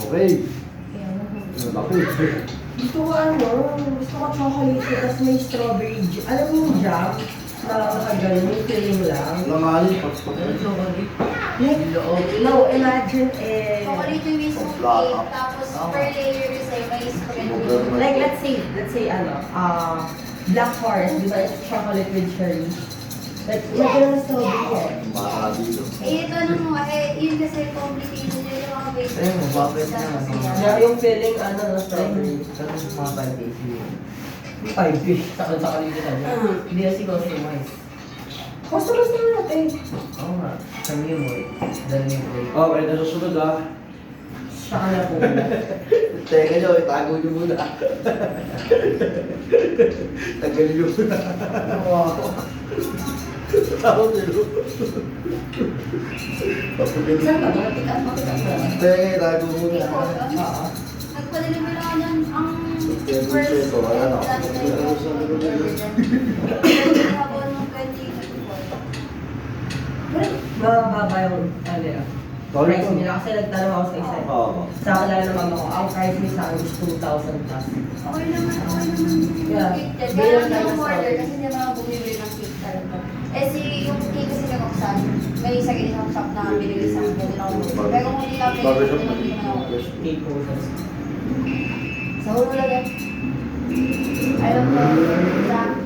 Okay. Laki. Gusto ko gusto ko chocolate tapos may strawberry jam. Alam mo yung jam? Na nakagaling, may filling lang. Langanin, pagpapalito. Chocolate. No, imagine Chocolate yung mismo cake, tapos per layer is may spread. like let's say Black Forest, di ba? It's chocolate with cherry. But lagyan ng strawberry eh. Baka dito. Ito ano mo, yun kasi complicated yun yung mga basic. Ayun, mababait na. Yeah, yung filling na strawberry. Pero mga 5 days yun. 5 fish. Sa kalito na niya. Hindi kasi customize. Customize na natin. Oo nga. Sa memory. Dahil memory. Okay, nasusunod ah. Saka na po. Teka nyo, itago nyo muna. Tagal nyo muna. Wow. Tao nyo. Saan ba? Pick up mo. Teka, itago muna. Nagpa-deliver lang yan ang Kaya first ito, wala na. habon ng 2024. Mababa yung price nila kasi nagtanong ako sa isa. Oo. Sa akin lang naman ako, ang price niya sa akin is 2,000 plus. Okay naman. Yeah. Kaya lang yung order kasi hindi naman ako bumibili ng cake talaga. Yung cake kasi nagkaksan, may isa isang shop na binili sa akin. Pero kung hindi lang Barbershop na. hindi naman ako. Cake photos. Sa ulo lang yan. Alam mo, sa